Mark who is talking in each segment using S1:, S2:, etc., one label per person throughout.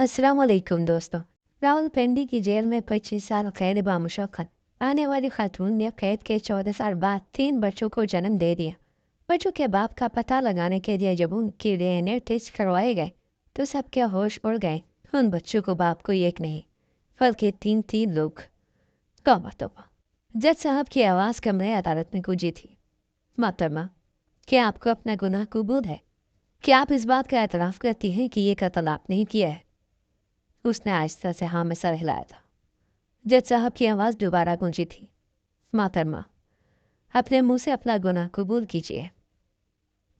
S1: अस्सलाम वालेकुम दोस्तों। रावलपिंडी की जेल में 25 साल कैद बामुशक्कत आने वाली खातून ने कैद के 14 साल बाद 3 बच्चों को जन्म दे दिया। बच्चों के बाप का पता लगाने के लिए जब उनके डीएनए टेस्ट करवाए गए तो सबके होश उड़ गए। उन बच्चों को बाप को एक नहीं बल्कि तीन तीन लोग। तौबा तौबा। जज साहब की आवाज़ कमरे अदालत में गूंजी थी। मोहतरमा, क्या आपको अपना गुनाह कबूल है? क्या आप इस बात का एतराफ़ करती हैं कि ये कत्ल आपने ही किया है? उसने आहिस्ता से हाँ में सर हिलाया था। जज साहब की आवाज़ दोबारा गूंजी थी। मोहतरमा, अपने मुंह से अपना गुनाह कबूल कीजिए।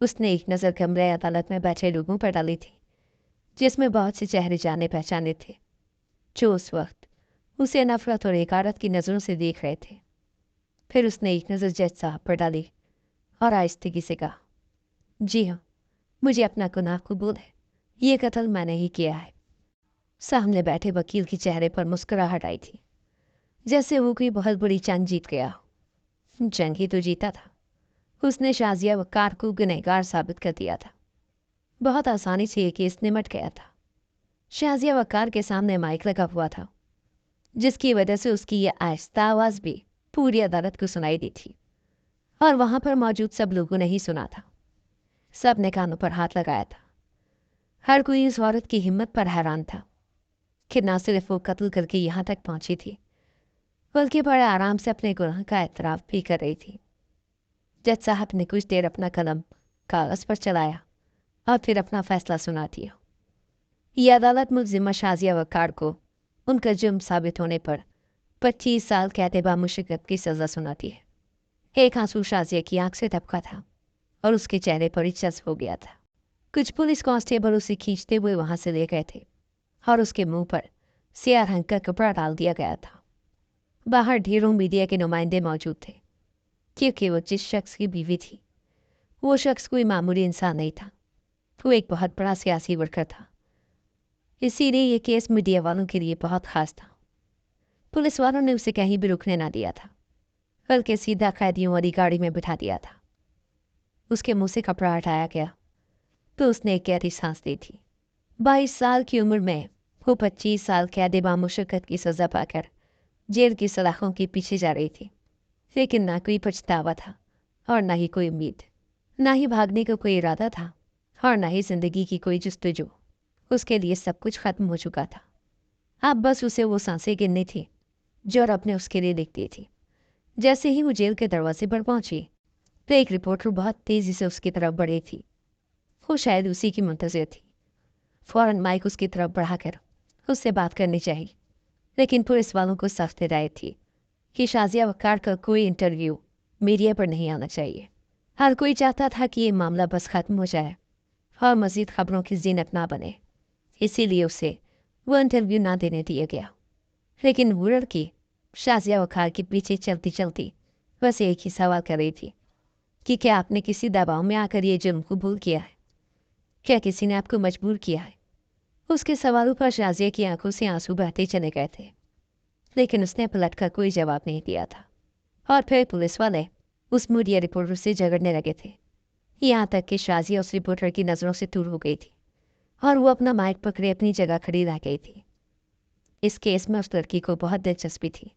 S1: उसने एक नज़र कमरे अदालत में बैठे लोगों पर डाली थी, जिसमें बहुत से चेहरे जाने पहचाने थे, जो उस वक्त उसे नफरत और एकारत की नज़रों से देख रहे थे। फिर उसने एक नज़र जज साहब पर डाली और आहिस्तगी से कहा, जी हाँ, मुझे अपना गुनाह कबूल है। ये कत्ल मैंने ही किया है। सामने बैठे वकील के चेहरे पर मुस्कुराहट आई थी, जैसे वो कोई बहुत बड़ी जंग जीत गया। जंग ही तो जीता था। उसने शाजिया वक़ार को गुनहगार साबित कर दिया था। बहुत आसानी से ये केस निमट गया था। शाजिया वक़ार के सामने माइक लगा हुआ था, जिसकी वजह से उसकी ये आहिस्ता आवाज़ भी पूरी अदालत को सुनाई दी थी, और वहाँ पर मौजूद सब लोगों ने ही सुना था। सब ने कानों पर हाथ लगाया था। हर कोई इस औरत की हिम्मत पर हैरान था कि न सिर्फ वो कत्ल करके यहाँ तक पहुँची थी, बल्कि बड़े आराम से अपने गुनाह का एतराफ़ भी कर रही थी। जज साहब ने कुछ देर अपना कलम कागज़ पर चलाया और फिर अपना फैसला सुना दिया। ये अदालत मुलजिमा शाजिया वक़ार को उनका जुर्म साबित होने पर 25 साल कैद बामुशक्कत की सज़ा सुनाती है। एक आंसू शाजिया की आंख से टपका था और उसके चेहरे पर ही चस्प हो गया था। कुछ पुलिस कांस्टेबल उसे खींचते हुए वहां से ले गए थे और उसके मुंह पर सियाह रंग का कपड़ा डाल दिया गया था। बाहर ढेरों मीडिया के नुमाइंदे मौजूद थे, क्योंकि वो जिस शख्स की बीवी थी वो शख्स कोई मामूली इंसान नहीं था। वो एक बहुत बड़ा सियासी वर्कर था। इसीलिए ये केस मीडिया वालों के लिए बहुत खास था। पुलिस वालों ने उसे कहीं भी रुकने ना दिया था, बल्कि सीधा कैदियों वाली गाड़ी में बिठा दिया था। उसके मुंह से कपड़ा हटाया गया तो उसने एक गहरी सांस ली थी। 22 साल की उम्र में वो 25 साल कैद बामुशक्कत की सज़ा पाकर जेल की सलाखों के पीछे जा रही थी। लेकिन ना कोई पछतावा था और ना ही कोई उम्मीद, ना ही भागने का कोई इरादा था और ना ही जिंदगी की कोई जस्तजू। उसके लिए सब कुछ खत्म हो चुका था। अब बस उसे वो सांसें गिननी थी जो रब ने उसके लिए लिख दी थी। जैसे ही वो जेल के दरवाजे पर पहुंची तो एक रिपोर्टर बहुत तेजी से उसकी तरफ बढ़ी थी। वो शायद उसी की मुंतज़िर थी। फौरन माइक उसकी तरफ बढ़ाकर उससे बात करनी चाहिए, लेकिन पुलिस वालों को सख्त हिदायत थी कि शाजिया वक़ार का कोई इंटरव्यू मीडिया पर नहीं आना चाहिए। हर कोई चाहता था कि ये मामला बस ख़त्म हो जाए और मज़ीद खबरों की ज़ीनत ना बने। इसीलिए उसे वो इंटरव्यू ना देने दिया गया। लेकिन वो लड़की शाजिया वक़ार के पीछे चलती चलती बस एक ही सवाल कर रही थी कि क्या आपने किसी दबाव में आकर ये जुर्म कबूल किया है? क्या किसी ने आपको मजबूर किया है? उसके सवालों पर शाजिया की आंखों से आंसू बहते चले गए थे, लेकिन उसने पलट कर कोई जवाब नहीं दिया था। और फिर पुलिस वाले उस मीडिया रिपोर्टर से झगड़ने लगे थे, यहाँ तक कि शाजिया उस रिपोर्टर की नज़रों से दूर हो गई थी और वो अपना माइक पकड़े अपनी जगह खड़ी रह गई थी। इस केस में उस लड़की को बहुत दिलचस्पी थी,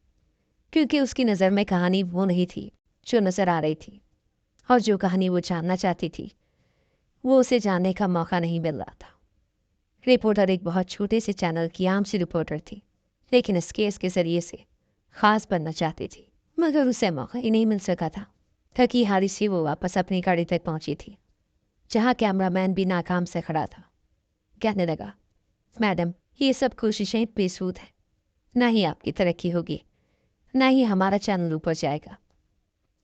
S1: क्योंकि उसकी नज़र में कहानी वो नहीं थी जो नज़र आ रही थी, और जो कहानी वो जानना चाहती थी वो उसे जानने का मौका नहीं मिल रहा था। रिपोर्टर एक बहुत छोटे से चैनल की आम सी रिपोर्टर थी, लेकिन इस केस के जरिए से खास बनना चाहती थी, मगर उसे मौका ही नहीं मिल सका था। थकी हारी सी वो वापस अपनी गाड़ी तक पहुंची थी, जहां कैमरामैन भी नाकाम से खड़ा था। कहने लगा, मैडम, ये सब कोशिशें बेसूद हैं। ना ही आपकी तरक्की होगी, ना ही हमारा चैनल ऊपर जाएगा।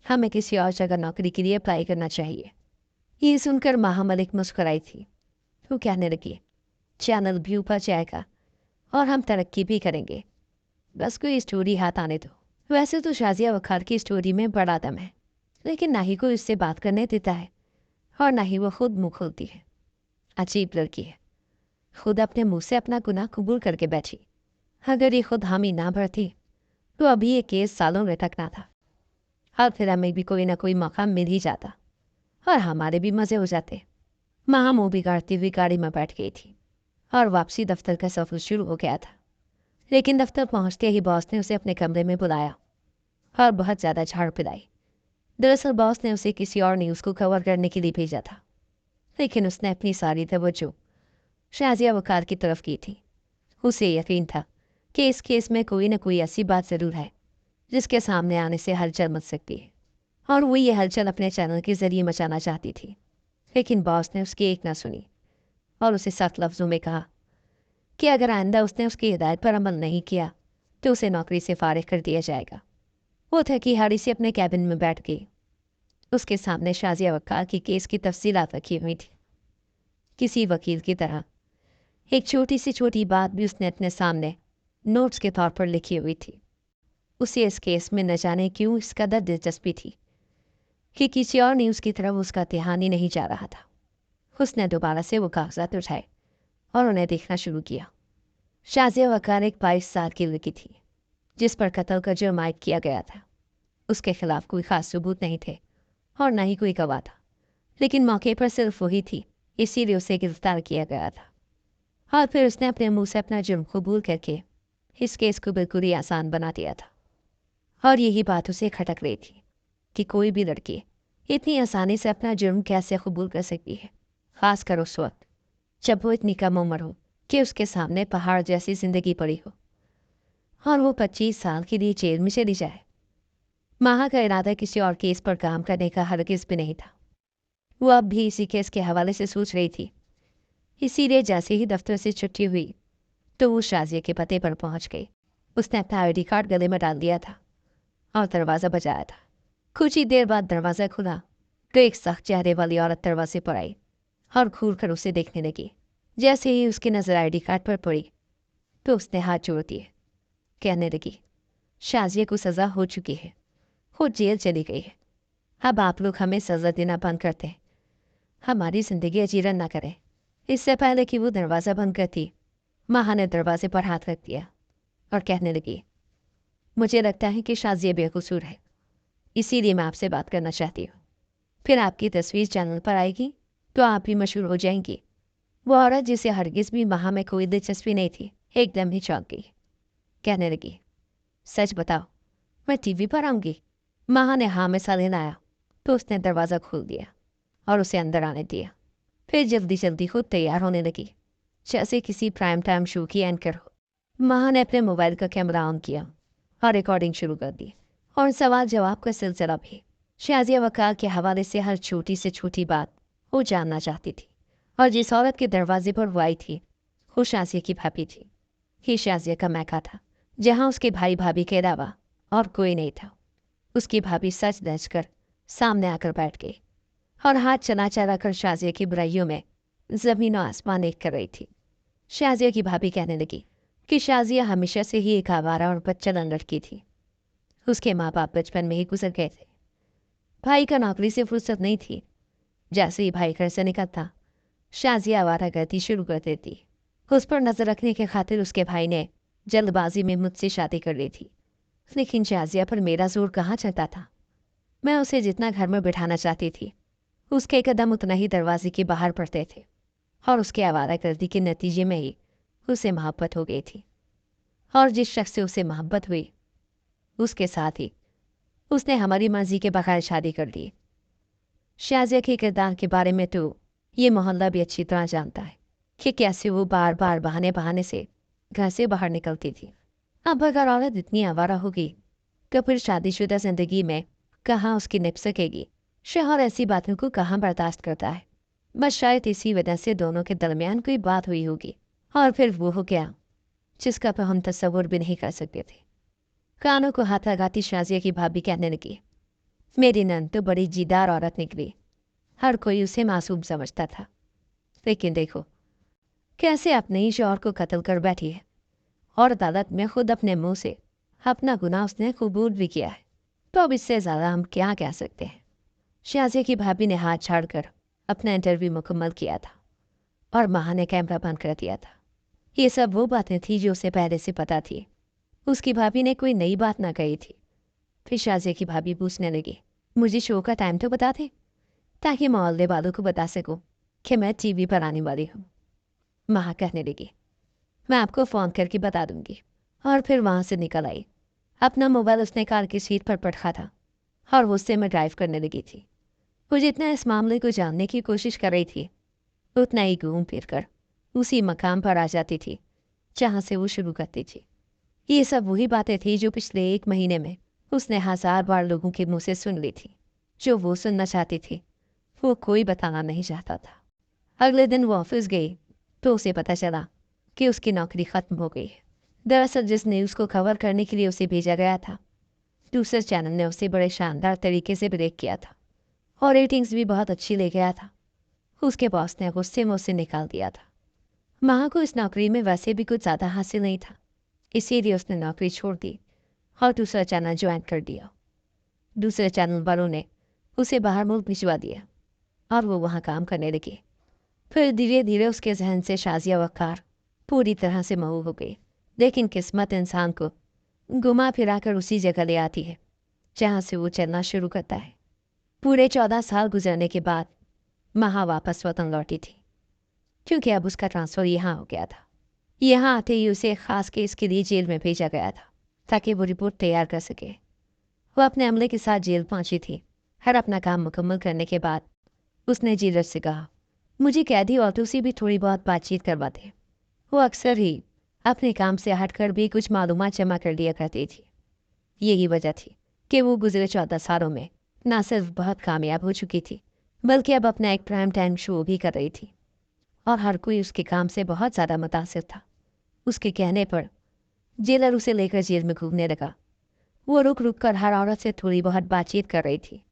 S1: हमें किसी और जगह नौकरी के लिए अप्लाई करना चाहिए। ये सुनकर महामलिक मुस्कुराई थी। वो कहने लगी, चैनल भी ऊपर जाएगा और हम तरक्की भी करेंगे, बस कोई स्टोरी हाथ आने दो। वैसे तो शाजिया वक़ार की स्टोरी में बड़ा दम है, लेकिन ना ही कोई उससे बात करने देता है और ना ही वो खुद मुँह खोलती है। अजीब लड़की है, खुद अपने मुंह से अपना गुनाह कबूल करके बैठी। अगर ये खुद हामी ना भरती तो अभी ये केस सालों लटकना था, और फिर हमें भी कोई ना कोई मौका मिल ही जाता और हमारे भी मज़े हो जाते। माँ मुँह बिगाड़ती हुई गाड़ी में बैठ गई थी और वापसी दफ्तर का सफर शुरू हो गया था। लेकिन दफ्तर पहुंचते ही बॉस ने उसे अपने कमरे में बुलाया और बहुत ज़्यादा झाड़ पिलाई। दरअसल बॉस ने उसे किसी और न्यूज़ को कवर करने के लिए भेजा था, लेकिन उसने अपनी सारी तवज्जो शाजिया वकार की तरफ की थी। उसे यकीन था कि इस केस में कोई न कोई ऐसी बात ज़रूर है जिसके सामने आने से हलचल मच सकती है, और वो ये हलचल अपने चैनल के ज़रिए मचाना चाहती थी। लेकिन बॉस ने उसकी एक ना सुनी और उसे सख्त लफ्ज़ों में कहा कि अगर आइंदा उसने उसकी हिदायत पर अमल नहीं किया तो उसे नौकरी से फारिग कर दिया जाएगा। वो थकी हारी से अपने कैबिन में बैठ गई। उसके सामने शाजिया वकार की केस की तफसीलात रखी हुई थी। किसी वकील की तरह एक छोटी से छोटी बात भी उसने अपने सामने नोट्स के तौर पर लिखी हुई थी। उसे इस केस में न जाने क्यों इस कदर दिलचस्पी थी कि किसी और न्यूज़ की तरफ उसका ध्यान ही नहीं जा रहा था। उसने दोबारा से वो कागजात उठाए और उन्हें देखना शुरू किया। शाजिया वकार एक 22 साल की लड़की थी जिस पर कत्ल का जुर्म आयद किया गया था। उसके खिलाफ कोई खास सबूत नहीं थे और न ही कोई गवाह था, लेकिन मौके पर सिर्फ वही थी, इसीलिए उसे गिरफ्तार किया गया था। और फिर उसने अपने मुंह से अपना जुर्म कबूल करके इस केस को बिल्कुल ही आसान बना दिया था। और यही बात उसे खटक रही थी कि कोई भी लड़की इतनी आसानी से अपना जुर्म कैसे कबूल कर सकती है, खासकर उस वक्त जब वो इतनी कम उम्र हो कि उसके सामने पहाड़ जैसी जिंदगी पड़ी हो और वो 25 साल के लिए जेल में चली जाए। माहा का इरादा किसी और केस पर काम करने का हरगिज़ भी नहीं था। वो अब भी इसी केस के हवाले से सोच रही थी। इसीलिए जैसे ही दफ्तर से छुट्टी हुई तो वो शाजिया के पते पर पहुंच गई। उसने अपना आईडी कार्ड गले में डाल दिया था और दरवाज़ा बजाया था। कुछ ही देर बाद दरवाज़ा खुला तो एक सख्त चेहरे वाली औरत दरवाजे पर आई और घूर कर उसे देखने लगी। जैसे ही उसकी नज़र आईडी कार्ड पर पड़ी तो उसने हाथ जोड़ दिए, कहने लगी, शाजिया को सज़ा हो चुकी है, वो जेल चली गई है। अब आप लोग हमें सज़ा देना बंद करते हैं, हमारी ज़िंदगी अजीरन ना करें। इससे पहले कि वो दरवाज़ा बंद करती, माहा ने दरवाजे पर हाथ रख दिया और कहने लगी, मुझे लगता है कि शाजिया बेकसूर है, इसीलिए मैं आपसे बात करना चाहती हूँ। फिर आपकी तस्वीर चैनल पर आएगी तो आप भी मशहूर हो जाएंगी। वो औरत जिसे हरगिज़ भी माहा में कोई दिलचस्पी नहीं थी एकदम ही चौंक गई। कहने लगी, सच बताओ, मैं टीवी पर आऊँगी? माहा ने हाँ में साले लाया तो उसने दरवाज़ा खोल दिया और उसे अंदर आने दिया। फिर जल्दी जल्दी खुद तैयार होने लगी जैसे किसी प्राइम टाइम शो की एंकर हो। माहा ने अपने मोबाइल का कैमरा ऑन किया और रिकॉर्डिंग शुरू कर दी और सवाल जवाब का सिलसिला भी। शाजिया वकार के हवाले से हर छोटी से छोटी बात वो जानना चाहती थी, और जिस औरत के दरवाजे पर वो आई थी वो शाजिया की भाभी थी। ही शाजिया का मैका था जहाँ उसके भाई भाभी के अलावा और कोई नहीं था। उसकी भाभी सच दच कर सामने आकर बैठ गई और हाथ चला चला कर शाजिया की बुराइयों में ज़मीन और आसमान एक कर रही थी। शाजिया की भाभी कहने लगी कि शाजिया हमेशा से ही एक आवारा और बच्चन लड़की थी। उसके माँ बाप बचपन में ही गुजर गए थे। भाई का नौकरी से फुर्सत नहीं थी। जैसे ही भाई घर से निकलता, शाजिया आवारागर्दी शुरू कर देती। उस पर नजर रखने के खातिर उसके भाई ने जल्दबाजी में मुझसे शादी कर ली थी, लेकिन शाजिया पर मेरा जोर कहाँ चलता था। मैं उसे जितना घर में बिठाना चाहती थी उसके कदम उतना ही दरवाजे के बाहर पड़ते थे, और उसके आवारागर्दी के नतीजे में ही उसे मोहब्बत हो गई थी। और जिस शख्स से उसे मोहब्बत हुई उसके साथ ही उसने हमारी मर्जी के बगैर शादी कर दी। शाजिया के किरदार के बारे में तो ये मोहल्ला भी अच्छी तरह जानता है कि कैसे वो बार बार बहाने बहाने से घर से बाहर निकलती थी। अब अगर औरत इतनी आवारा होगी तो फिर शादीशुदा जिंदगी में कहाँ उसकी निभ सकेगी। शौहर ऐसी बातों को कहाँ बर्दाश्त करता है। बस शायद इसी वजह से दोनों के दरमियान कोई बात हुई होगी, और फिर वो हो गया जिसका पर हम तस्वुर भी नहीं कर सकते थे। कानों को हाथ लगाती शाजिया की भाभी कहने लगी, मेरी नंद तो बड़ी जीदार औरत निकली। हर कोई उसे मासूम समझता था, लेकिन देखो कैसे अपने ही शौहर को कत्ल कर बैठी है, और अदालत में खुद अपने मुंह से अपना गुनाह उसने कबूल भी किया है। तो अब इससे ज़्यादा हम क्या कह सकते हैं। शाजिया की भाभी ने हाथ छाड़कर अपना इंटरव्यू मुकम्मल किया था और माहा ने कैमरा बंद कर दिया था। ये सब वो बातें थी जो उसे पहले से पता थी। उसकी भाभी ने कोई नई बात ना कही थी। फिर शाजिया की भाभी पूछने लगी, मुझे शो का टाइम तो बता दे ताकि मोहल्ले वालों को बता सकूं कि मैं टीवी पर आने वाली हूँ। माँ कहने लगी। मैं आपको फ़ोन करके बता दूंगी। और फिर वहाँ से निकल आई। अपना मोबाइल उसने कार की सीट पर पटका था और गुस्से में ड्राइव करने लगी थी। वो जितना इस मामले को जानने की कोशिश कर रही थी उतना ही घूम फिर कर उसी मकाम पर आ जाती थी जहाँ से वो शुरू करती थी। ये सब वही बातें थी जो पिछले 1 महीने में उसने 1000 बार लोगों के मुंह से सुन ली थी। जो वो सुनना चाहती थी वो कोई बताना नहीं चाहता था। अगले दिन वो ऑफिस गई तो उसे पता चला कि उसकी नौकरी खत्म हो गई है। दरअसल जिस न्यूज़ को कवर करने के लिए उसे भेजा गया था दूसरे चैनल ने उसे बड़े शानदार तरीके से ब्रेक किया था और रेटिंग्स भी बहुत अच्छी ले गया था। उसके बॉस ने गुस्से में उसे निकाल दिया था। महा को इस नौकरी में वैसे भी कुछ ज़्यादा हासिल नहीं था, इसीलिए उसने नौकरी छोड़ दी और दूसरा चैनल ज्वाइन कर दिया। दूसरे चैनल वालों ने उसे बाहर मुल्क भिजवा दिया और वो वहाँ काम करने लगी। फिर धीरे धीरे उसके जहन से शाजिया वक़ार पूरी तरह से महू हो गई। लेकिन किस्मत इंसान को घुमा फिरा कर उसी जगह ले आती है जहाँ से वो चलना शुरू करता है। पूरे 14 साल गुजरने के बाद महा वापस वतन लौटी थी, क्योंकि अब उसका ट्रांसफ़र यहाँ हो गया था। यहाँ आते ही उसे एक ख़ास केस के लिए जेल में भेजा गया था ताकि वो रिपोर्ट तैयार कर सके। वो अपने अमले के साथ जेल पहुँची थी। हर अपना काम मुकम्मल करने के बाद उसने जेलर से कहा, मुझे कैदी औरतों से भी थोड़ी बहुत बातचीत करवा दे। वो अक्सर ही अपने काम से हटकर भी कुछ मालूमात जमा कर लिया करती थी। यही वजह थी कि वो गुजरे 14 सालों में न सिर्फ बहुत कामयाब हो चुकी थी बल्कि अब अपना एक प्राइम टाइम शो भी कर रही थी और हर कोई उसके काम से बहुत ज़्यादा मुतासिर था। उसके कहने पर जेलर उसे लेकर जेल में घूमने लगा। वो रुक रुक कर हर औरत से थोड़ी बहुत बातचीत कर रही थी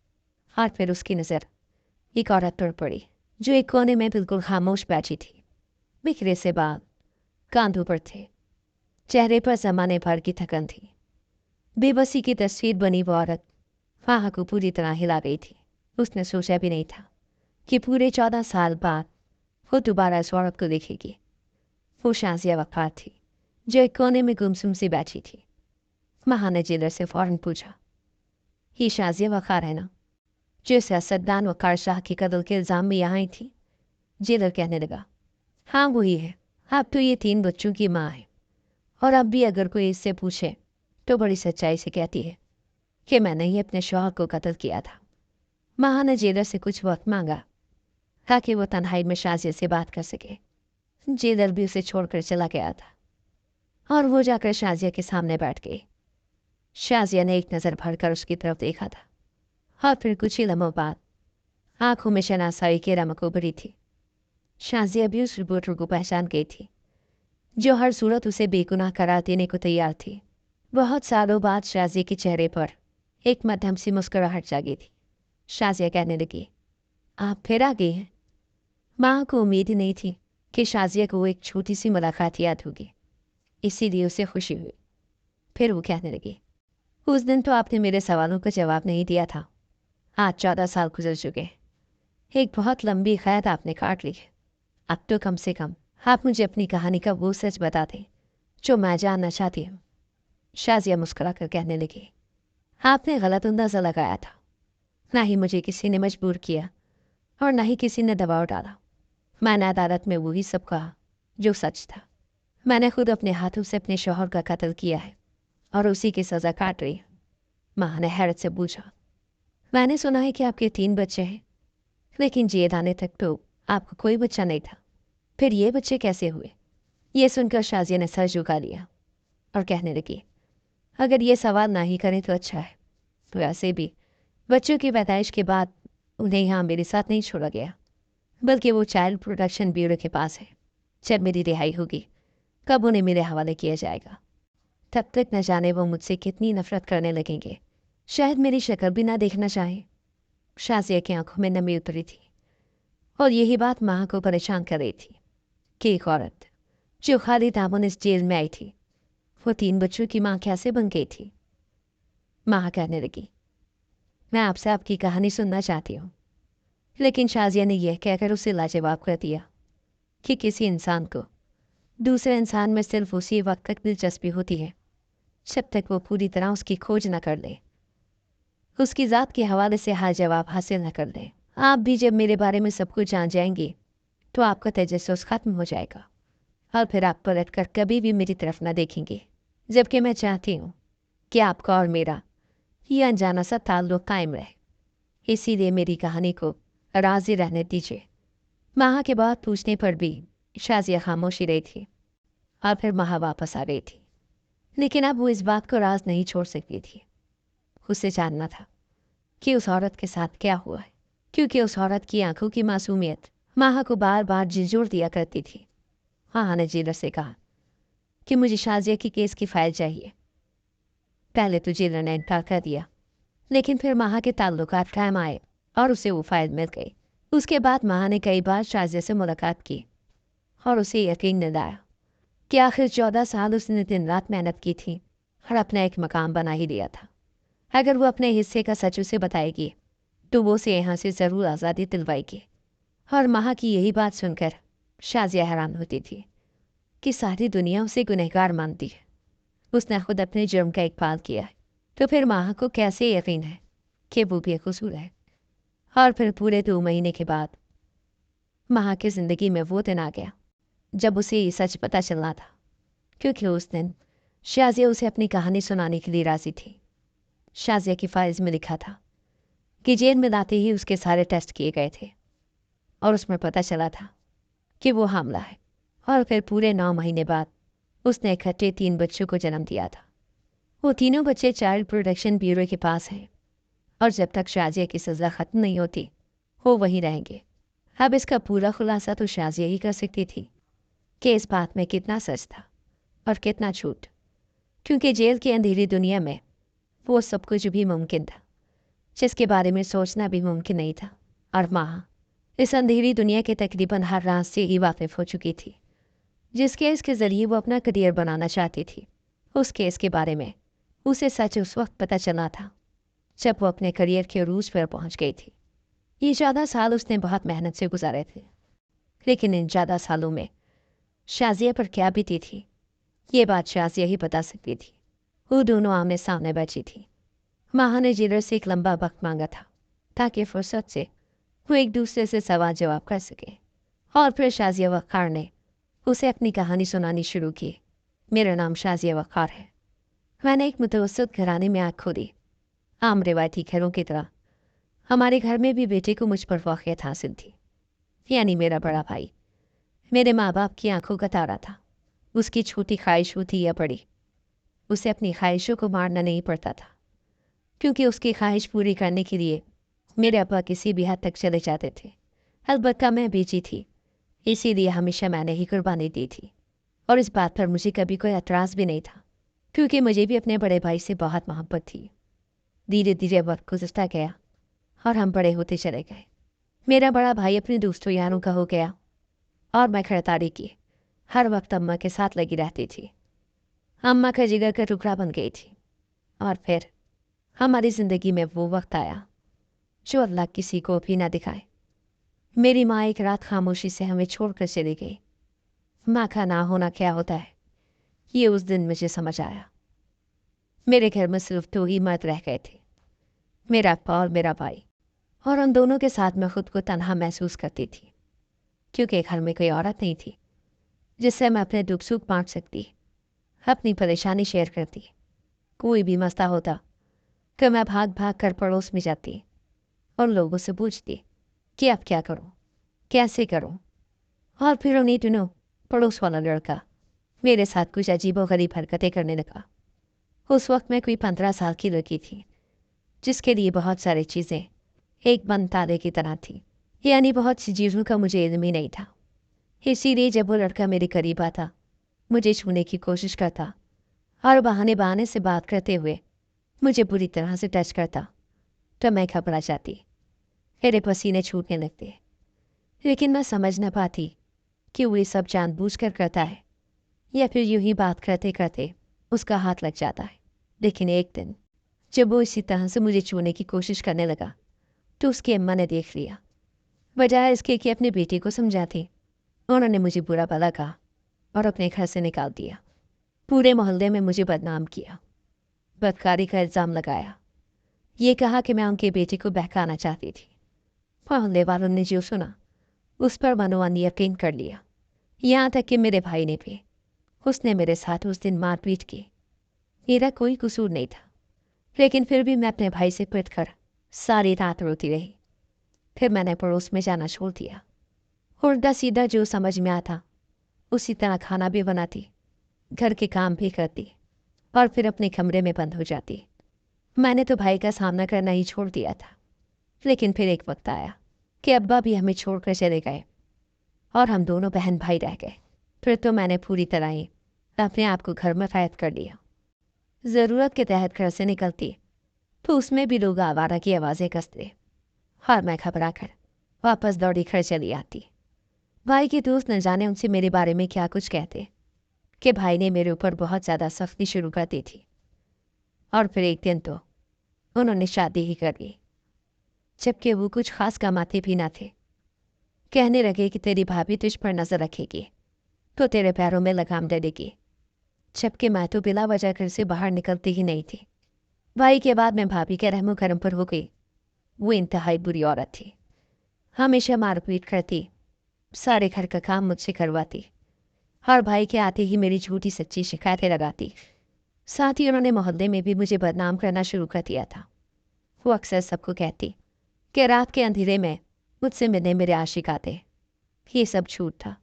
S1: और फिर उसकी नज़र एक औरत पर पड़ी जो एक कोने में बिल्कुल खामोश बैठी थी। बिखरे से बाल कांधों पर थे, चेहरे पर ज़माने भर की थकन थी। बेबसी की तस्वीर बनी वो औरत फाहा को पूरी तरह हिला गई थी। उसने सोचा भी नहीं था कि पूरे 14 साल बाद वो दोबारा इस औरत को देखेगी। वो शाजिया वक़ार थी जो एक कोने में गुमसुम सी बैठी थी। महा ने जेलर से फ़ौरन पूछा, ये शाजिया वक़ार है ना, जो सियासतदान वक़ार शाह के कत्ल के इल्ज़ाम में यहाँ आई थी? जेलर कहने लगा, हाँ वही है। अब तो ये 3 बच्चों की माँ है और अब भी अगर कोई इससे पूछे तो बड़ी सच्चाई से कहती है कि मैंने ही अपने शौहर को कत्ल किया था। महा ने जेलर से कुछ वक्त मांगा ताकि वो तन्हाई में शाजिया से बात कर सके। जेलर भी उसे छोड़कर चला गया था और वो जाकर शाजिया के सामने बैठ गई। शाजिया ने एक नज़र भरकर उसकी तरफ देखा था और फिर कुछ ही लम्हों बाद आंखों में शनासाई की रमक उभरी थी। शाजिया भी उस रिपोर्टर को पहचान गई थी जो हर सूरत उसे बेगुनाह करार देने को तैयार थी। बहुत सालों बाद शाजिया के चेहरे पर एक मध्यम सी मुस्कुराहट जागी थी। शाजिया कहने लगी, आप फिर आ गई हैं। माँ को उम्मीद ही नहीं थी कि शाजिया को एक छोटी सी मुलाकात याद होगी, इसीलिए उसे खुशी हुई। फिर वो कहने लगी, उस दिन तो आपने मेरे सवालों का जवाब नहीं दिया था। आज 14 साल गुजर चुके, एक बहुत लंबी क़ैद आपने काट ली है। अब तो कम से कम आप मुझे अपनी कहानी का वो सच बता दें जो मैं जानना चाहती हूँ। शाजिया मुस्कुरा कर कहने लगी, आपने गलत अंदाज़ा लगाया था। ना ही मुझे किसी ने मजबूर किया और ना ही किसी ने दबाव डाला। मैंने अदालत में वही सब कहा जो सच था। मैंने खुद अपने हाथों से अपने शौहर का कत्ल किया है और उसी की सज़ा काट रही हूँ। माँ ने हैरत से पूछा, मैंने सुना है कि आपके 3 बच्चे हैं, लेकिन जेल आने तक तो आपका कोई बच्चा नहीं था। फिर ये बच्चे कैसे हुए? ये सुनकर शाजिया ने सर झुका लिया और कहने लगी, अगर ये सवाल ना ही करें तो अच्छा है। तो ऐसे भी बच्चों की पैदाइश के बाद उन्हें यहाँ मेरे साथ नहीं छोड़ा गया, बल्कि वो चाइल्ड प्रोटेक्शन ब्यूरो के पास है। जब मेरी रिहाई होगी कब उन्हें मेरे हवाले किया जाएगा। तब तक न जाने वो मुझसे कितनी नफरत करने लगेंगे, शायद मेरी शक्ल भी ना देखना चाहें। शाजिया की आंखों में नमी उतरी थी और यही बात माँ को परेशान कर रही थी कि एक औरत जो खाली दामन इस जेल में आई थी वो 3 बच्चों की माँ कैसे बन गई थी। माँ कहने लगी, मैं आपसे आपकी कहानी सुनना चाहती हूँ। लेकिन शाजिया ने यह कहकर उसे लाजवाब कर दिया कि किसी इंसान को दूसरे इंसान में सिर्फ उसी वक्त तक दिलचस्पी होती है जब तक वो पूरी तरह उसकी खोज न कर ले, उसकी ज़ात के हवाले से हर जवाब हासिल न कर ले। आप भी जब मेरे बारे में सब कुछ जान जाएंगी तो आपका तजस्सुस खत्म हो जाएगा। और फिर आप पलट कर कभी भी मेरी तरफ न देखेंगे, जबकि मैं चाहती हूँ कि आपका और मेरा ये अनजाना सा ताल्लुक कायम रहे। इसीलिए मेरी कहानी को राजी रहने दीजिए। माहा के बाद पूछने पर भी शाजिया खामोशी रही थी और फिर माहा वापस आ गई थी, लेकिन अब वो इस बात को राज नहीं छोड़ सकती थी। उसे जानना था कि उस औरत के साथ क्या हुआ है, क्योंकि उस औरत की आंखों की मासूमियत माहा को बार बार झिझोर दिया करती थी। माहा ने जेलर से कहा कि मुझे शाजिया की केस की फाइल चाहिए। पहले तो जेलर ने इनकार कर दिया, लेकिन फिर माहा के ताल्लुकात कायम आए और उसे वो फाइल मिल गई। उसके बाद माहा ने कई बार शाजिया से मुलाकात की और उसे यकीन दिलाया कि आखिर 14 साल उसने दिन रात मेहनत की थी और अपना एक मकाम बना ही लिया था। अगर वो अपने हिस्से का सच उसे बताएगी तो वो उसे यहाँ से ज़रूर आज़ादी दिलवाएगी। और माहा की यही बात सुनकर शाजिया हैरान होती थी कि सारी दुनिया उसे गुनहगार मानती है। उसने खुद अपने जुर्म का इकबाल किया है, तो फिर माहा को कैसे यकीन है कि वो बेकसूर है। और फिर पूरे 2 महीने के बाद माहा की ज़िंदगी में वो दिन आ गया जब उसे ये सच पता चलना था, क्योंकि उस दिन शाजिया उसे अपनी कहानी सुनाने के लिए राजी थी। शाजिया की फाइल्स में लिखा था कि जेल में लाते ही उसके सारे टेस्ट किए गए थे और उसमें पता चला था कि वो हामला है। और फिर पूरे 9 महीने बाद उसने इकट्ठे 3 बच्चों को जन्म दिया था। वो तीनों बच्चे चाइल्ड प्रोटेक्शन ब्यूरो के पास हैं और जब तक शाजिया की सज़ा ख़त्म नहीं होती वो वहीं रहेंगे। अब इसका पूरा खुलासा तो शाजिया ही कर सकती थी कि इस बात में कितना सच था और कितना झूठ, क्योंकि जेल की अंधेरी दुनिया में वो सब कुछ भी मुमकिन था जिसके बारे में सोचना भी मुमकिन नहीं था। और माँ इस अंधेरी दुनिया के तकरीबन हर राज से ही वाकिफ हो चुकी थी। जिस केस के ज़रिए वो अपना करियर बनाना चाहती थी, उस केस के बारे में उसे सच उस वक्त पता चला था जब वो अपने करियर के अरूज पर पहुंच गई थी। ये 14 साल उसने बहुत मेहनत से गुजारे थे, लेकिन इन 14 सालों में शाजिया पर क्या बीती थी ये बात शाजिया ही बता सकती थी। वो दोनों आमने सामने बैठी थी। माहा ने जेलर से एक लंबा वक्त मांगा था ताकि फुर्सत से वो एक दूसरे से सवाल जवाब कर सके। और फिर शाजिया वक़ार ने उसे अपनी कहानी सुनानी शुरू की। मेरा नाम शाजिया वक़ार है। मैंने एक मुतवस्सित घराने में आँख खोली। आम रिवायती घरों की तरह हमारे घर में भी बेटे को मुझ पर फ़ौक़ियत हासिल थी, यानी मेरा बड़ा भाई मेरे माँ बाप की आंखों का तारा था। उसकी छोटी ख्वाहिश होती या बड़ी, उसे अपनी ख्वाहिशों को मारना नहीं पड़ता था, क्योंकि उसकी ख्वाहिश पूरी करने के लिए मेरे अब्बा किसी भी हद तक चले जाते थे। अलबत्ता मैं बेची थी, इसीलिए हमेशा मैंने ही कुर्बानी दी थी। और इस बात पर मुझे कभी कोई एतराज़ भी नहीं था, क्योंकि मुझे भी अपने बड़े भाई से बहुत मोहब्बत थी। धीरे धीरे वक्त गुजरता गया और हम बड़े होते चले गए। मेरा बड़ा भाई अपने दोस्तों यारों का हो गया और मैं खरीदारी की हर वक्त अम्मा के साथ लगी रहती थी। अम्मा का जिगर का टुकड़ा बन गई थी। और फिर हमारी ज़िंदगी में वो वक्त आया जो अल्लाह किसी को भी ना दिखाए। मेरी माँ एक रात खामोशी से हमें छोड़कर चली गई। माँ का ना होना क्या होता है ये उस दिन मुझे समझ आया। मेरे घर में सिर्फ 2 ही मर्द रह गए थे, मेरा अब्बा और मेरा भाई, और उन दोनों के साथ मैं खुद को तन्हा महसूस करती थी, क्योंकि घर में कोई औरत नहीं थी जिससे मैं अपने दुख सुख बांट सकती, अपनी परेशानी शेयर करती। कोई भी मसला होता तो मैं भाग भाग कर पड़ोस में जाती और लोगों से पूछती कि अब क्या करूं, कैसे करूं। और फिर उन्हीं दिनों पड़ोस वाला लड़का मेरे साथ कुछ अजीबोगरीब हरकतें करने लगा। उस वक्त मैं कोई 15 साल की लड़की थी, जिसके लिए बहुत सारी चीज़ें एक बंद ताले की तरह थी, यानी बहुत सी चीज़ों का मुझे इल्म ही नहीं था। इसीलिए जब वो लड़का मेरे करीब आता, मुझे छूने की कोशिश करता और बहाने बहाने से बात करते हुए मुझे बुरी तरह से टच करता, तो मैं घबरा जाती, मेरे पसीने छूटने लगते। लेकिन मैं समझ न पाती कि वो ये सब जानबूझकर करता है या फिर यूं ही बात करते करते उसका हाथ लग जाता है। लेकिन एक दिन जब वो इसी तरह से मुझे छूने की कोशिश करने लगा तो उसकी अम्मा ने देख लिया। बजाय इसके कि अपने बेटे को समझाती, उन्होंने मुझे बुरा भला कहा और अपने घर से निकाल दिया। पूरे मोहल्ले में मुझे बदनाम किया, बदकारी का इल्ज़ाम लगाया। ये कहा कि मैं उनके बेटे को बहकाना चाहती थी। मोहल्ले वालों ने जो सुना उस पर मनोवन यकीन कर लिया यहाँ तक कि मेरे भाई ने भी। उसने मेरे साथ उस दिन मारपीट की। मेरा कोई कसूर नहीं था, लेकिन फिर भी मैं अपने भाई से पिट कर सारी रात रोती रही। फिर मैंने पड़ोस में जाना छोड़ दिया। उल्टा सीधा जो समझ में आता उसी तरह खाना भी बनाती, घर के काम भी करती और फिर अपने कमरे में बंद हो जाती। मैंने तो भाई का सामना करना ही छोड़ दिया था। लेकिन फिर एक वक्त आया कि अब्बा भी हमें छोड़कर चले गए और हम दोनों बहन भाई रह गए। फिर तो मैंने पूरी तरह ही अपने आप को घर में कैद कर लिया। ज़रूरत के तहत घर से निकलती तो उसमें भी लोग आवारा की आवाज़ें कसते और मैं घबरा कर वापस दौड़ी घर चली आती। भाई के दोस्त न जाने उनसे मेरे बारे में क्या कुछ कहते कि भाई ने मेरे ऊपर बहुत ज़्यादा सख्ती शुरू कर दी थी। और फिर एक दिन तो उन्होंने शादी ही कर ली, जबकि वो कुछ खास कमाते भी ना थे। कहने लगे कि तेरी भाभी तुझ पर नज़र रखेगी तो तेरे पैरों में लगाम डालेगी, जबकि मैं तो बिला वजह घर से बाहर निकलती ही नहीं थी। भाई के बाद मैं भाभी के रहमो करम पर हो गई। वो इंतहाई बुरी औरत थी, हमेशा मारपीट करती, सारे घर का काम मुझसे करवाती और भाई के आते ही मेरी झूठी सच्ची शिकायतें लगाती। साथ ही उन्होंने मोहल्ले में भी मुझे बदनाम करना शुरू कर दिया था। वो अक्सर सबको कहती कि रात के अंधेरे में मुझसे मिलने मेरे आशिक आते। ये सब झूठ था,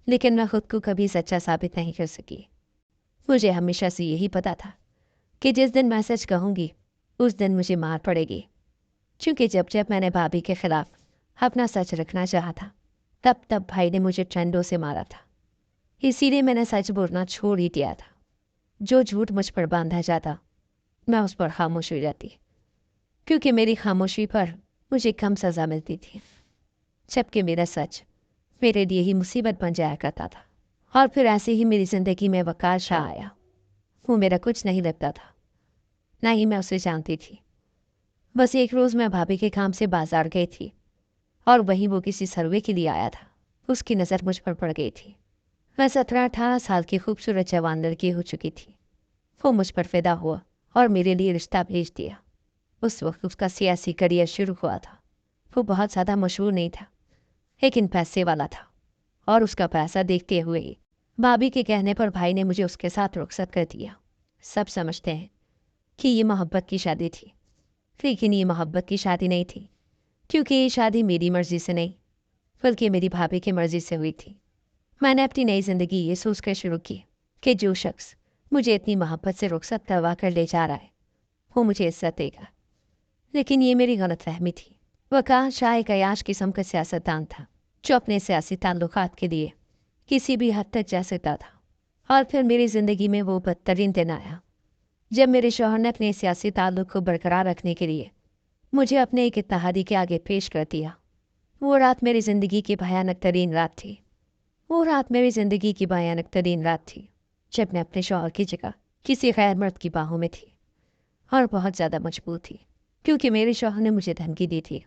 S1: लेकिन मैं खुद को कभी सच्चा साबित नहीं कर सकी। मुझे हमेशा से यही पता था कि जिस दिन मैं सच कहूँगी उस दिन मुझे मार पड़ेगी, क्योंकि जब जब मैंने भाभी के खिलाफ अपना सच रखना चाहा था तब तब भाई ने मुझे ठंडों से मारा था। इसीलिए मैंने सच बोलना छोड़ ही दिया था। जो झूठ मुझ पर बांधा जाता मैं उस पर खामोश हो जाती, क्योंकि मेरी खामोशी पर मुझे कम सज़ा मिलती थी, जबकि मेरा सच मेरे लिए ही मुसीबत बन जाया करता था। और फिर ऐसे ही मेरी ज़िंदगी में वकार शाह आया। वो मेरा कुछ नहीं लगता था, ना ही मैं उसे जानती थी। बस एक रोज़ मैं भाभी के काम से बाजार गई थी और वहीं वो किसी सर्वे के लिए आया था। उसकी नज़र मुझ पर पड़ गई थी। मैं 17-18 साल की खूबसूरत जवान लड़की हो चुकी थी। वो मुझ पर फिदा हुआ और मेरे लिए रिश्ता भेज दिया। उस वक्त उसका सियासी करियर शुरू हुआ था। वो बहुत ज़्यादा मशहूर नहीं था, लेकिन पैसे वाला था, और उसका पैसा देखते हुए ही भाभी के कहने पर भाई ने मुझे उसके साथ रुखसत कर दिया। सब समझते हैं कि ये मोहब्बत की शादी थी, लेकिन ये मोहब्बत की शादी नहीं थी, क्योंकि ये शादी मेरी मर्ज़ी से नहीं बल्कि मेरी भाभी की मर्ज़ी से हुई थी। मैंने अपनी नई ज़िंदगी ये सोचकर शुरू की कि जो शख्स मुझे इतनी मोहब्बत से रुखसत करवा कर ले जा रहा है वो मुझे इज्जत देगा। लेकिन ये मेरी गलतफहमी थी। वक़ार शाह एक अयाश किस्म का सियासतदान था, जो अपने सियासी ताल्लुकात के लिए किसी भी हद तक जा सकता था। और फिर मेरी ज़िंदगी में वो बदतरीन दिन आया जब मेरे शौहर ने अपने सियासी ताल्लुक को बरकरार रखने के लिए मुझे अपने एक इत्तेहादी के आगे पेश कर दिया। वो रात मेरी ज़िंदगी की भयानक तरीन रात थी। वो रात मेरी ज़िंदगी की भयानक तरीन रात थी जब मैं अपने शौहर की जगह किसी गैर मर्द की बाहों में थी, और बहुत ज़्यादा मजबूर थी, क्योंकि मेरे शौहर ने मुझे धमकी दी थी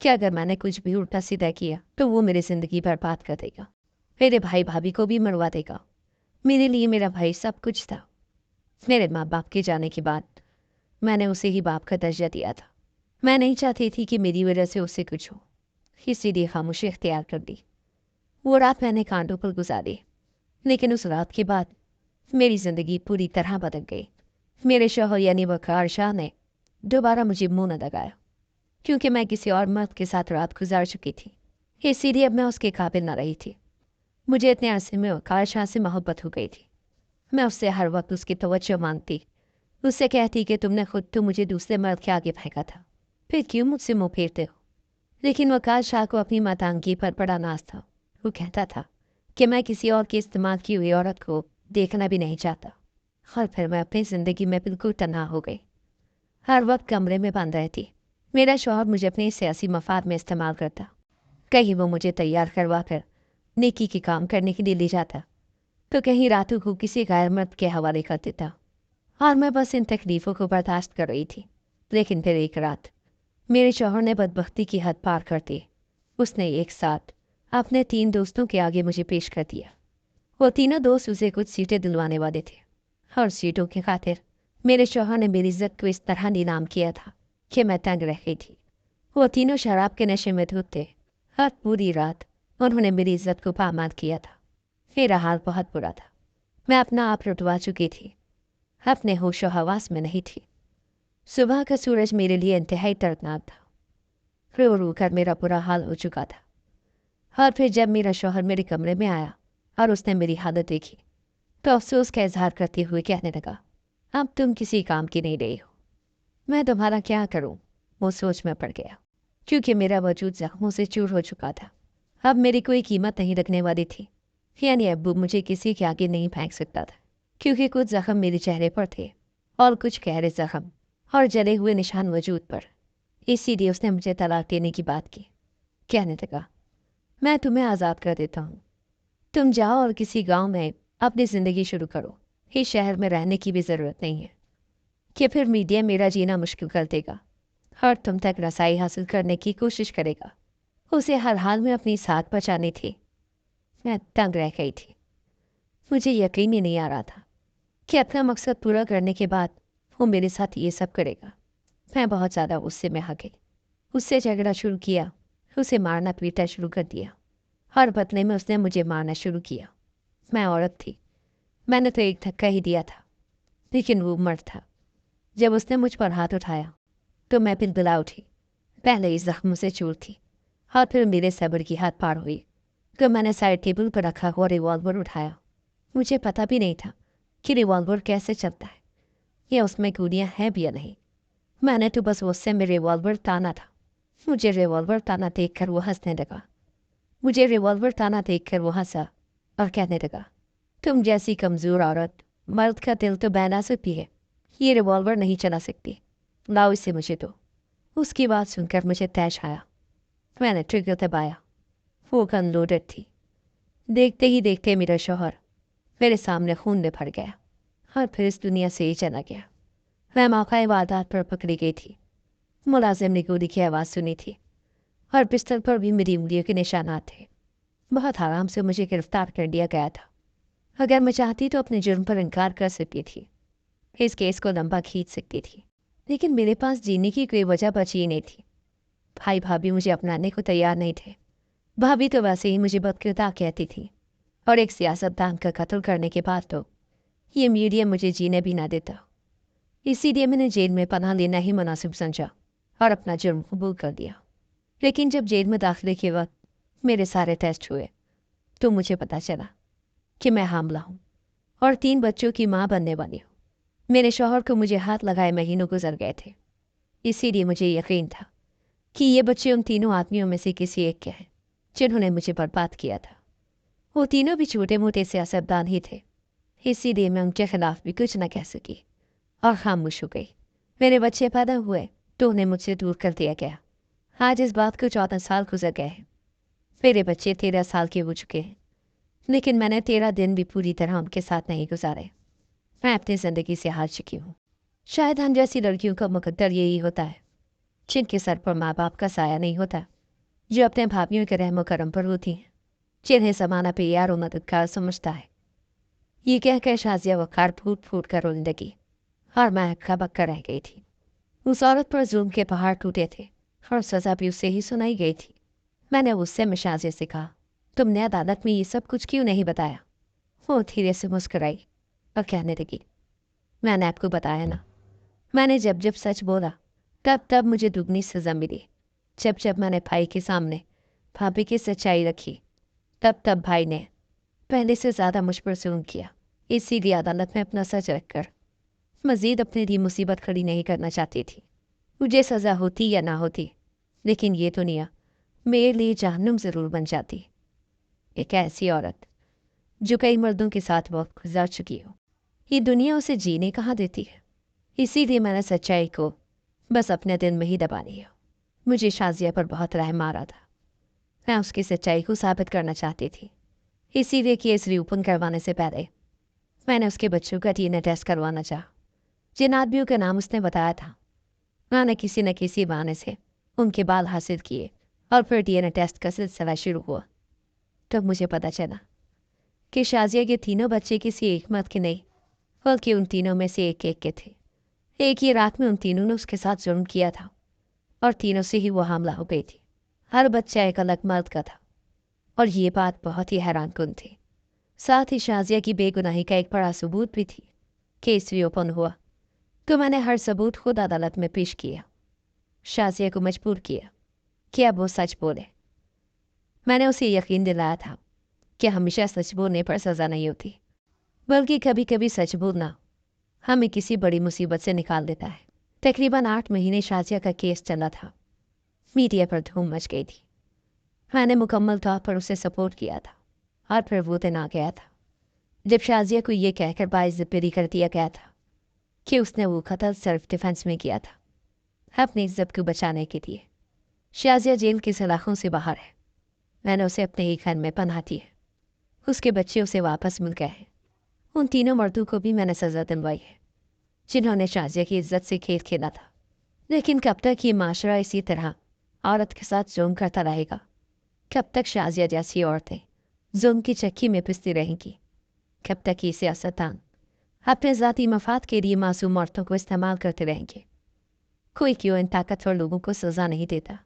S1: कि अगर मैंने कुछ भी उल्टा सीधा किया तो वो मेरी ज़िंदगी बर्बाद कर देगा, मेरे भाई भाभी को भी मरवा देगा। मेरे लिए मेरा भाई सब कुछ था। मेरे माँ बाप के जाने के बाद मैंने उसे ही बाप का दर्जा दिया था। मैं नहीं चाहती थी कि मेरी वजह से उसे कुछ हो, इसीलिए खामोशी इख्तियार कर ली। वो रात मैंने कांटों पर गुजारी, लेकिन उस रात के बाद मेरी ज़िंदगी पूरी तरह बदल गई। मेरे शौहर यानी वक़ार शाह ने दोबारा मुझे मुँह न लगाया, क्योंकि मैं किसी और मर्द के साथ रात गुजार चुकी थी। इसीलिए अब मैं उसके काबिल न रही थी। मुझे इतने अरसे में वक़ार शाह से मोहब्बत हो गई थी। मैं उससे हर वक्त उसकी तवज्जो मांगती, उससे कहती कि तुमने खुद तो मुझे दूसरे मर्द के आगे फेंका था, फिर क्यों मुझसे मुँह फेरते हो। लेकिन वक़ार शाह को अपनी मातांगी पर बड़ा नाज था। वो कहता था कि मैं किसी और की इस्तेमाल की हुई औरत को देखना भी नहीं चाहता। और फिर मैं अपनी ज़िंदगी में बिल्कुल तन्हा हो गई, हर वक्त कमरे में बंद रहती। मेरा शौहर मुझे अपने सियासी मफाद में इस्तेमाल करता। कहीं वो मुझे तैयार करवा कर नेकी के काम करने के लिए ले जाता, तो कहीं रातों को किसी गैर मर्द के हवाले कर देता, और मैं बस इन तकलीफ़ों को बर्दाश्त कर रही थी। लेकिन फिर एक रात मेरे शौहर ने बदबख्ती की हद पार कर दी। उसने एक साथ अपने 3 दोस्तों के आगे मुझे पेश कर दिया। वो तीनों दोस्त उसे कुछ सीटें दिलवाने वाले थे, और सीटों की खातिर मेरे शौहर ने मेरी इज्जत को इस तरह नीलाम किया था कि मैं तंग रह गई थी। वो तीनों शराब के नशे में धुत थे। हर पूरी रात उन्होंने मेरी इज्जत को पामाल किया था। मेरा हाल बहुत बुरा था। मैं अपना आप लुटवा चुकी थी, अपने होशो हवास में नहीं थी। सुबह का सूरज मेरे लिए इंतहाई दर्दनाक था। रो रो कर मेरा बुरा हाल हो चुका था। और फिर जब मेरा शौहर मेरे कमरे में आया और उसने मेरी हालत देखी तो अफसोस का इजहार करते हुए कहने लगा, अब तुम किसी काम की नहीं रही हो। मैं तुम्हारा क्या करूं? वो सोच में पड़ गया, क्योंकि मेरा वजूद जख्मों से चूर हो चुका था। अब मेरी कोई कीमत नहीं रखने वाली थी, यानी अब्बू मुझे किसी के आगे नहीं फेंक सकता था, क्योंकि कुछ जख्म मेरे चेहरे पर थे और कुछ गहरे जख्म और जले हुए निशान वजूद पर। इसीलिए उसने मुझे तलाक देने की बात की। कहने लगा, मैं तुम्हें आज़ाद कर देता हूँ, तुम जाओ और किसी गांव में अपनी ज़िंदगी शुरू करो। इस शहर में रहने की भी ज़रूरत नहीं है कि फिर मीडिया मेरा जीना मुश्किल कर देगा और तुम तक रसाई हासिल करने की कोशिश करेगा। उसे हर हाल में अपनी साथ बचानी थी। मैं तंग रह गई थी। मुझे यकीन ही नहीं आ रहा था कि अपना मकसद पूरा करने के बाद वो मेरे साथ ये सब करेगा। मैं बहुत ज़्यादा गुस्से में आ गई। उससे झगड़ा शुरू किया, उसे मारना पीटना शुरू कर दिया और बदले में उसने मुझे मारना शुरू किया। मैं औरत थी, मैंने तो एक धक्का ही दिया था, लेकिन वो मर्द था। जब उसने मुझ पर हाथ उठाया तो मैं पिलपिला उठी। पहले इस जख्म से चूर थी और फिर मेरे सब्र की हद पार हुई तो मैंने साइड टेबल पर रखा हुआ रिवॉल्वर उठाया। मुझे पता भी नहीं था कि रिवॉल्वर कैसे चलता है या उसमें गोलियां हैं भी या नहीं। मैंने तो बस उससे में रिवॉल्वर ताना था। मुझे रिवॉल्वर ताना देखकर वो हंसने लगा। वो हंसा और कहने लगा, तुम जैसी कमज़ोर औरत मर्द का दिल तो बहला सकती है, ये रिवॉल्वर नहीं चला सकती। लाओ इसे मुझे दो। उसकी बात सुनकर मुझे तैश आया। मैंने ट्रिगर दबाया। वो गन लोडेड थी। देखते ही देखते मेरा शौहर मेरे सामने खून में भर गया और फिर इस दुनिया से ही चला गया। मैं मौका वारदात पर पकड़ी गई थी। मुलाजिम ने गोली की आवाज़ सुनी थी और पिस्टल पर भी मेरी उंगलियों के निशानात थे। बहुत आराम से मुझे गिरफ्तार कर लिया गया था। अगर मैं चाहती तो अपने जुर्म पर इनकार कर सकती थी, इस केस को लंबा खींच सकती थी, लेकिन मेरे पास जीने की कोई वजह बची ही नहीं थी। भाई भाभी मुझे अपनाने को तैयार नहीं थे। भाभी तो वैसे ही मुझे बदकिरदार कहती थी और एक सियासतदान का कत्ल करने के बाद तो ये मीडिया मुझे जीने भी ना देता। इसीलिए मैंने जेल में पनाह लेना ही मुनासिब समझा और अपना जुर्म कबूल कर दिया। लेकिन जब जेल में दाखिले के वक्त मेरे सारे टेस्ट हुए तो मुझे पता चला कि मैं हामला हूँ और 3 बच्चों की माँ बनने वाली हूँ। मेरे शौहर को मुझे हाथ लगाए महीनों गुजर गए थे। इसीलिए मुझे यकीन था कि ये बच्चे उन तीनों आदमियों में से किसी एक के हैं जिन्होंने मुझे बर्बाद किया था। वो तीनों भी छोटे मोटे सियासतदान ही थे। इसीलिए मैं उनके खिलाफ भी कुछ न कह सकी और खामोश हो गई। मेरे बच्चे पैदा हुए तो उन्हें मुझसे दूर कर दिया गया। आज इस बात को 14 साल गुजर गए हैं। मेरे बच्चे 13 साल के हो चुके हैं, लेकिन मैंने 13 दिन भी पूरी तरह उनके साथ नहीं गुजारे। मैं अपनी ज़िंदगी से हार चुकी हूँ। शायद हम जैसी लड़कियों का मुकद्दर यही होता है, जिनके सर पर माँ बाप का साया नहीं होता, जो अपने भाभीयों के रहमो करम पर होती हैं, जिन्हें ज़माना पे यार और मददगार समझता है। ये कहकर शाजिया वक़ार फूट फूट कर रोने लगी और मैं हक्का बक्का रह गई थी। उस औरत पर जुल्म के पहाड़ टूटे थे और सज़ा भी उससे ही सुनाई गई थी। मैंने उससे में शाजिया से कहा, तुमने अदालत में ये सब कुछ क्यों नहीं बताया? वो धीरे से मुस्कुराई और कहने लगी, मैंने आपको बताया ना, मैंने जब जब सच बोला तब तब मुझे दुगनी सज़ा मिली। जब जब मैंने भाई के सामने भाभी की सच्चाई रखी तब तब भाई ने पहले से ज़्यादा मुझ पर जुल्म किया। इसीलिए अदालत में अपना सच रखकर मज़ीद अपने लिए मुसीबत खड़ी नहीं करना चाहती थी। मुझे सज़ा होती या ना होती, लेकिन ये दुनिया मेरे लिए जहन्नुम ज़रूर बन जाती। एक ऐसी औरत जो कई मर्दों के साथ वक्त गुजार चुकी हो, ये दुनिया उसे जीने कहाँ देती है। इसीलिए मैंने सच्चाई को बस अपने दिल में ही दबा लिया। मुझे शाजिया पर बहुत रहम आ रहा था। मैं उसकी सच्चाई को साबित करना चाहती थी। इसीलिए केस रीओपन करवाने से पहले मैंने उसके बच्चों का डीएनए टेस्ट करवाना चाहा। जिन आदमियों का नाम उसने बताया था, मैंने किसी न किसी बहाने से उनके बाल हासिल किए और फिर डीएनए टेस्ट का सिलसिला शुरू हुआ। तब मुझे पता चला कि शाजिया के तीनों बच्चे किसी एक मर्द के नहीं, बल्कि उन तीनों में से एक एक के थे। एक ही रात में उन तीनों ने उसके साथ जुर्म किया था और तीनों से ही वो हमला हो गई थी। हर बच्चा एक अलग मर्द का था और ये बात बहुत ही हैरान कुन थी। साथ ही शाजिया की बेगुनाही का एक बड़ा सबूत भी थी। केस रीओपन हुआ तो मैंने हर सबूत खुद अदालत में पेश किया। शाजिया को मजबूर किया कि अब वो सच बोले। मैंने उसे यकीन दिलाया था कि हमेशा सच बोलने पर सज़ा नहीं होती, बल्कि कभी कभी सच बोलना हमें किसी बड़ी मुसीबत से निकाल देता है। तकरीबन 8 महीने शाजिया का केस चला था। मीडिया पर धूम मच गई थी। मैंने मुकम्मल तौर पर उसे सपोर्ट किया था और फिर वो दिन आ गया था जब शाजिया को ये कहकर बाइज्जत बरी कर दिया गया था कि उसने वो कत्ल सेल्फ डिफेंस में किया था, अपनी इज्जत को बचाने के लिए। शाजिया जेल की सलाखों से बाहर है। मैंने उसे अपने ही घर में पनाह दी है। उसके बच्चे उसे वापस मिल गए हैं। उन तीनों मर्दों को भी मैंने सज़ा दिलवाई है जिन्होंने शाजिया की इज्जत से खेल खेला था। लेकिन कब तक ये माशरा इसी तरह औरत के साथ जुल्म करता रहेगा? कब तक शाजिया जैसी औरतें जुल्म की चक्की में पिसती रहेंगी? कब तक ये सियासतदान अपने ज़ाती मफाद के लिए मासूम औरतों को इस्तेमाल करते रहेंगे? कोई क्यों इन ताकतवर लोगों को सज़ा नहीं देता?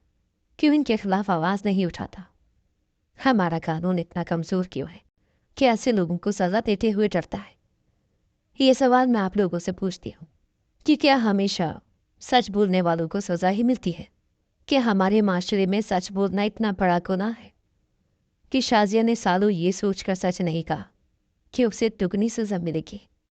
S1: क्यों इनके खिलाफ आवाज़ नहीं उठाता? हमारा कानून इतना कमज़ोर क्यों है कि ऐसे लोगों को सज़ा देते हुए डरता है? ये सवाल मैं आप लोगों से पूछती हूँ कि क्या हमेशा सच बोलने वालों को सज़ा ही मिलती है? क्या हमारे माशरे में सच बोलना इतना बड़ा गुनाह है कि शाजिया ने सालों ये सोचकर सच नहीं कहा कि उसे दुगनी सज़ा मिलेगी?